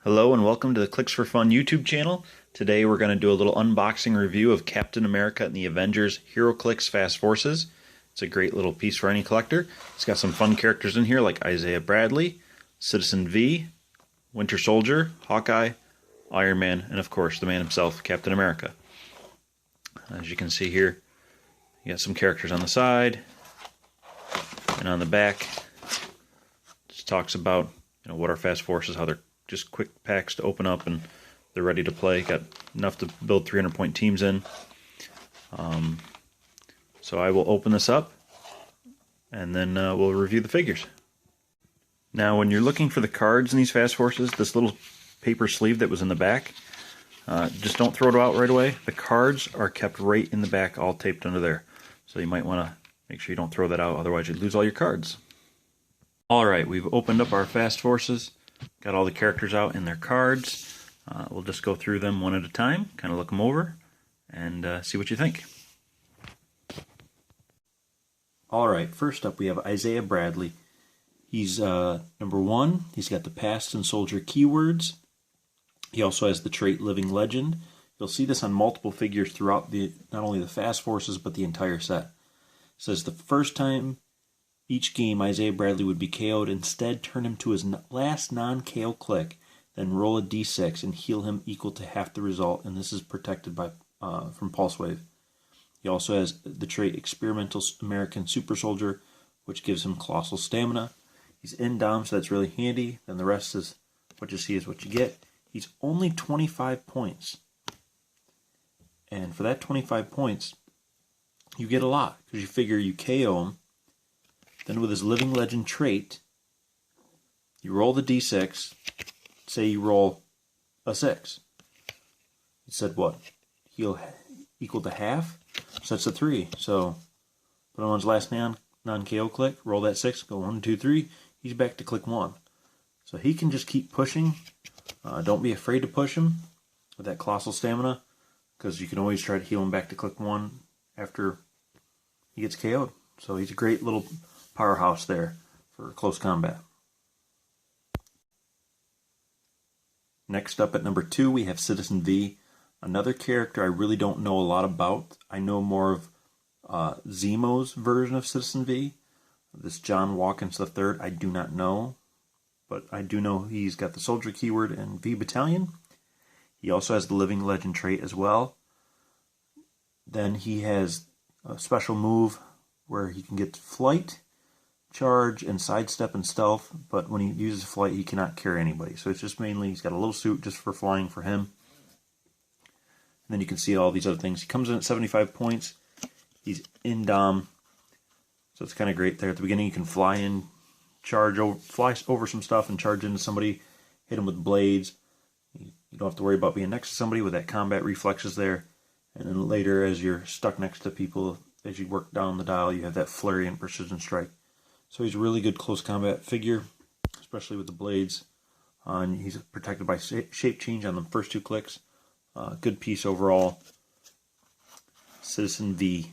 Hello and welcome to the Clicks for Fun YouTube channel. Today we're going to do a little unboxing review of Captain America and the Avengers Heroclix Fast Forces. It's a great little piece for any collector. It's got some fun characters in here like Isaiah Bradley, Citizen V, Winter Soldier, Hawkeye, Iron Man, and of course the man himself, Captain America. As you can see here, you got some characters on the side and on the back. Just talks about what are Fast Forces, how they're just quick packs to open up and they're ready to play. Got enough to build 300-point teams in. So I will open this up and then we'll review the figures. Now when you're looking for the cards in these Fast Forces, this little paper sleeve that was in the back, just don't throw it out right away. The cards are kept right in the back, all taped under there. So you might want to make sure you don't throw that out, otherwise you'd lose all your cards. Alright, we've opened up our Fast Forces. Got all the characters out in their cards. We'll just go through them one at a time, kind of look them over, and see what you think. Alright, first up we have Isaiah Bradley. He's number 1. He's got the past and soldier keywords. He also has the trait Living Legend. You'll see this on multiple figures throughout not only the Fast Forces, but the entire set. It says the first time each game Isaiah Bradley would be KO'd, instead turn him to his last non-KO click, then roll a d6 and heal him equal to half the result, and this is protected by from Pulse Wave. He also has the trait Experimental American Super Soldier, which gives him colossal stamina. He's in Dom, so that's really handy. Then the rest is what you see is what you get. He's only 25 points. And for that 25 points, you get a lot, because you figure you KO him. Then with his Living Legend trait, you roll the d6, say you roll a 6. It said what? Heal equal to half? So that's a 3. So put him on his last non-KO click, roll that 6, go 1, 2, 3, he's back to click 1. So he can just keep pushing. Don't be afraid to push him with that colossal stamina, because you can always try to heal him back to click 1 after he gets KO'd. So he's a great little powerhouse there for close combat. Next up at number 2 we have Citizen V, another character I really don't know a lot about. I know more of Zemo's version of Citizen V. This John Watkins III I do not know, but I do know he's got the soldier keyword and V Battalion. He also has the Living Legend trait as well. Then he has a special move where he can get flight, charge, and sidestep and stealth, but when he uses flight he cannot carry anybody. So it's just mainly, he's got a little suit just for flying for him. And then you can see all these other things. He comes in at 75 points. He's in Dom, so it's kind of great there. At the beginning you can fly in, fly over some stuff and charge into somebody, hit him with blades. You don't have to worry about being next to somebody with that combat reflexes there. And then later, as you're stuck next to people, as you work down the dial, you have that flurry and precision strike. So he's a really good close combat figure, especially with the blades. And he's protected by shape change on the first 2 clicks. Good piece overall. Citizen V.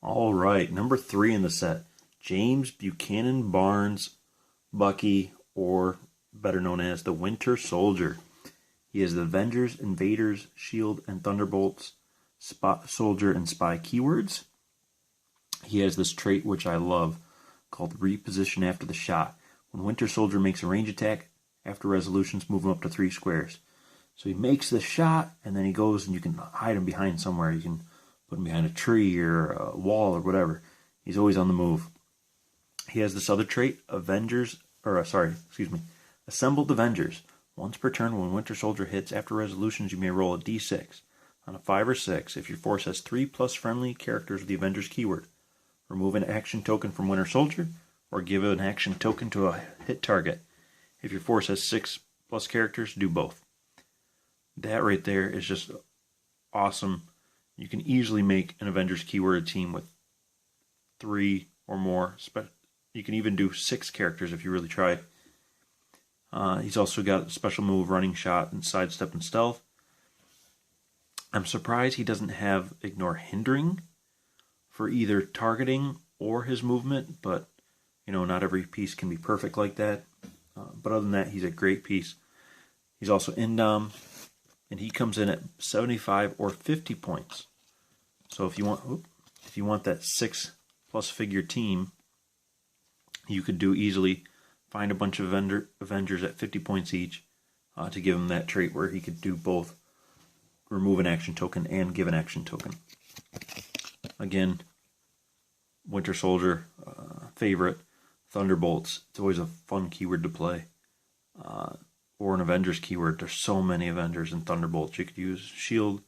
Alright, number 3 in the set. James Buchanan Barnes Bucky, or better known as the Winter Soldier. He has the Avengers, Invaders, Shield, and Thunderbolts, Soldier, and Spy keywords. He has this trait which I love, called Reposition After the Shot. When Winter Soldier makes a range attack, after resolutions, move him up to 3 squares. So he makes the shot, and then he goes and you can hide him behind somewhere. You can put him behind a tree or a wall or whatever. He's always on the move. He has this other trait, Assembled Avengers. Once per turn, when Winter Soldier hits after resolutions, you may roll a d6. On a 5 or 6, if your force has 3+ friendly characters with the Avengers keyword, remove an action token from Winter Soldier, or give an action token to a hit target. If your force has 6+ characters, do both. That right there is just awesome. You can easily make an Avengers keyword team with 3 or more. You can even do 6 characters if you really try. He's also got a special move, Running Shot, and Sidestep and Stealth. I'm surprised he doesn't have Ignore Hindering for either targeting or his movement, but not every piece can be perfect like that. But other than that, he's a great piece. He's also Indom, and he comes in at 75 or 50 points. So if you want that 6+ figure team, you could do easily find a bunch of Avengers at 50 points each to give him that trait where he could do both remove an action token and give an action token. Again, Winter Soldier, favorite. Thunderbolts, it's always a fun keyword to play. Or an Avengers keyword. There's so many Avengers and Thunderbolts you could use. Shield,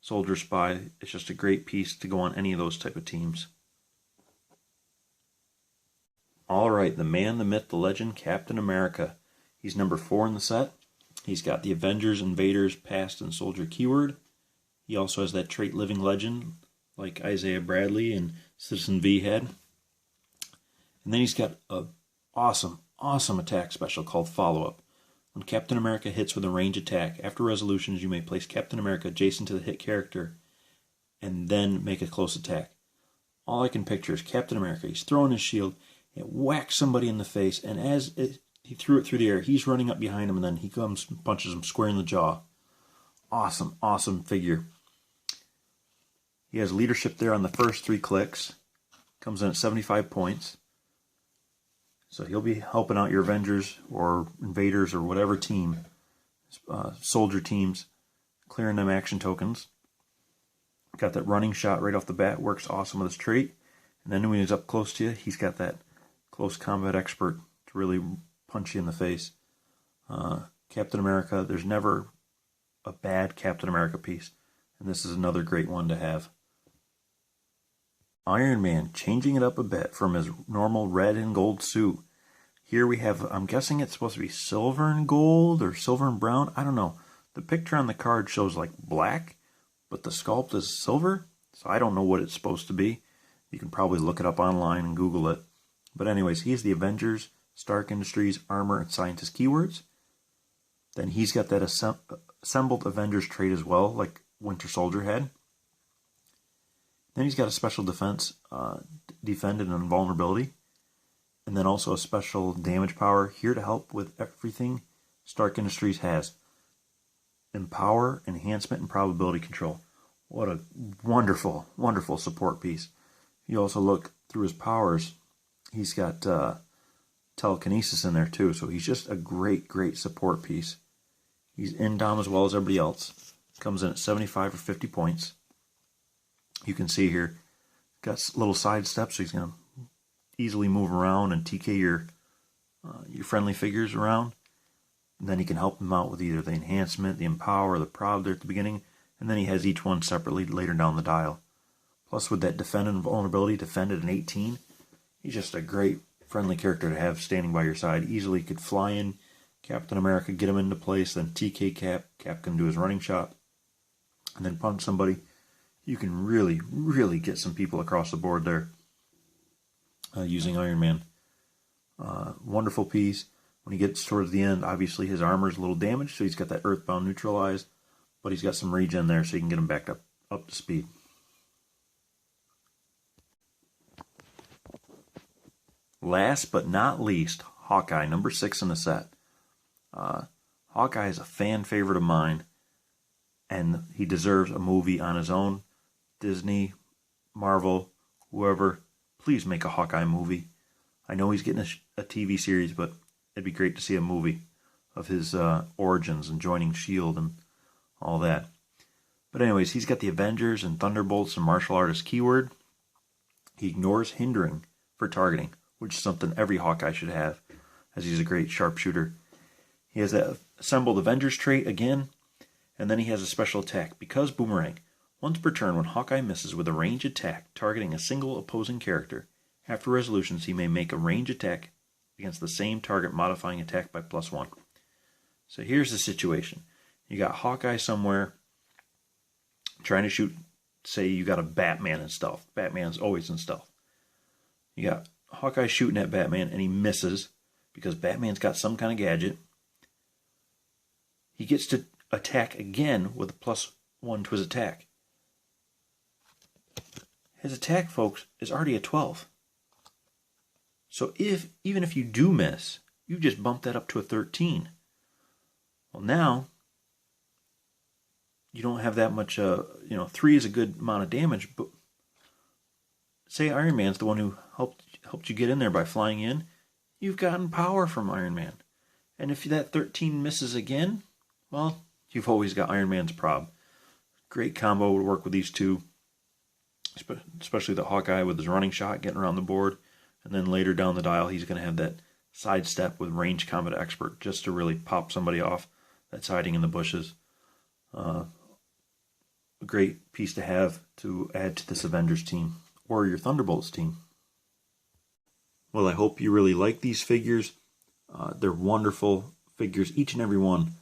Soldier, Spy. It's just a great piece to go on any of those type of teams. Alright, the man, the myth, the legend, Captain America. He's number 4 in the set. He's got the Avengers, Invaders, Past, and Soldier keyword. He also has that trait Living Legend, like Isaiah Bradley and Citizen V had. And then he's got an awesome attack special called Follow-Up. When Captain America hits with a range attack, after resolutions you may place Captain America adjacent to the hit character and then make a close attack. All I can picture is Captain America. He's throwing his shield, it whacks somebody in the face, and as he threw it through the air, he's running up behind him, and then he comes and punches him square in the jaw. Awesome figure. He has leadership there on the first 3 clicks. Comes in at 75 points. So he'll be helping out your Avengers or Invaders or whatever team, soldier teams, clearing them action tokens. Got that running shot right off the bat, works awesome with his trait. And then when he's up close to you, he's got that close combat expert to really punch you in the face. Captain America, there's never a bad Captain America piece. And this is another great one to have. Iron Man, changing it up a bit from his normal red and gold suit. Here we have, I'm guessing it's supposed to be silver and gold or silver and brown. I don't know. The picture on the card shows like black, but the sculpt is silver. So I don't know what it's supposed to be. You can probably look it up online and Google it. But anyways, he's the Avengers, Stark Industries, Armor, and Scientist keywords. Then he's got that assembled Avengers trait as well, like Winter Soldier had. Then he's got a special defense, defend and invulnerability. And then also a special damage power here to help with everything Stark Industries has. Empower, enhancement, and probability control. What a wonderful support piece. You also look through his powers. He's got telekinesis in there too. So he's just a great support piece. He's Indom as well as everybody else. Comes in at 75 or 50 points. You can see here, got little side steps, so he's going to easily move around and TK your friendly figures around. And then he can help them out with either the enhancement, the empower, or the prob there at the beginning. And then he has each one separately later down the dial. Plus with that defend and vulnerability, defend at an 18, he's just a great friendly character to have standing by your side. Easily could fly in Captain America, get him into place, then TK Cap. Cap can do his running shot, and then punch somebody. You can really get some people across the board there using Iron Man. Wonderful piece. When he gets towards the end, obviously his armor is a little damaged, so he's got that earthbound neutralized, but he's got some regen there, so you can get him back up to speed. Last but not least, Hawkeye, number 6 in the set. Hawkeye is a fan favorite of mine, and he deserves a movie on his own. Disney, Marvel, whoever, please make a Hawkeye movie. I know he's getting a TV series, but it'd be great to see a movie of his origins and joining S.H.I.E.L.D. and all that. But anyways, he's got the Avengers and Thunderbolts and Martial Artist keyword. He ignores hindering for targeting, which is something every Hawkeye should have, as he's a great sharpshooter. He has that assembled Avengers trait again, and then he has a special attack, because Boomerang. Once per turn, when Hawkeye misses with a range attack targeting a single opposing character, after resolutions he may make a range attack against the same target, modifying attack by +1. So here's the situation. You got Hawkeye somewhere trying to shoot, say you got a Batman in stealth. Batman's always in stealth. You got Hawkeye shooting at Batman and he misses because Batman's got some kind of gadget. He gets to attack again with a +1 to his attack. His attack, folks, is already a 12. So even if you do miss, you just bump that up to a 13. Well, now you don't have that much, 3 is a good amount of damage, but say Iron Man's the one who helped you get in there by flying in, you've gotten power from Iron Man. And if that 13 misses again, well, you've always got Iron Man's prob. Great combo would work with these two, especially the Hawkeye with his running shot, getting around the board. And then later down the dial, he's going to have that sidestep with range combat expert just to really pop somebody off that's hiding in the bushes. A great piece to have to add to this Avengers team or your Thunderbolts team. Well, I hope you really like these figures. They're wonderful figures. Each and every one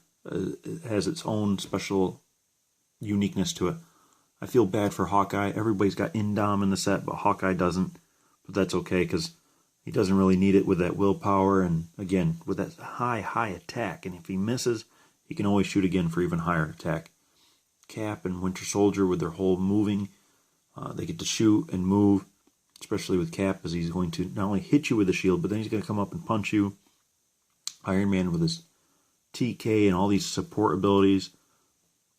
has its own special uniqueness to it. I feel bad for Hawkeye. Everybody's got Indom in the set, but Hawkeye doesn't. But that's okay because he doesn't really need it with that willpower and, again, with that high attack. And if he misses, he can always shoot again for even higher attack. Cap and Winter Soldier with their whole moving. They get to shoot and move, especially with Cap, as he's going to not only hit you with the shield, but then he's going to come up and punch you. Iron Man with his TK and all these support abilities.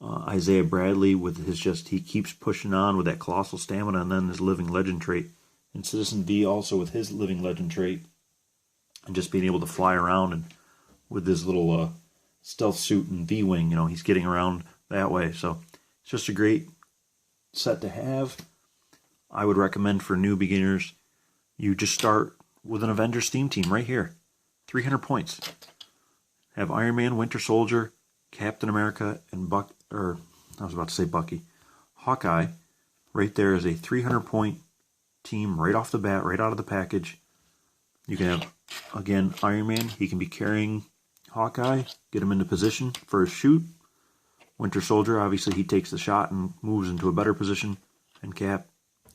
Isaiah Bradley with his he keeps pushing on with that colossal stamina and then his living legend trait. And Citizen V also with his living legend trait. And just being able to fly around and with his little stealth suit and V-wing, he's getting around that way. So it's just a great set to have. I would recommend for new beginners, you just start with an Avengers theme team right here. 300 points. Have Iron Man, Winter Soldier, Captain America, and Bucky. Hawkeye, right there is a 300-point team right off the bat, right out of the package. You can have, again, Iron Man. He can be carrying Hawkeye, get him into position for his shoot. Winter Soldier, obviously, he takes the shot and moves into a better position. And Cap,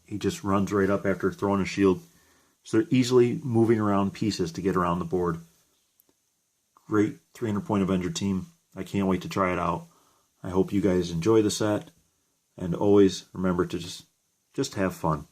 he just runs right up after throwing a shield. So they're easily moving around pieces to get around the board. Great 300-point Avenger team. I can't wait to try it out. I hope you guys enjoy the set. And always remember to just have fun.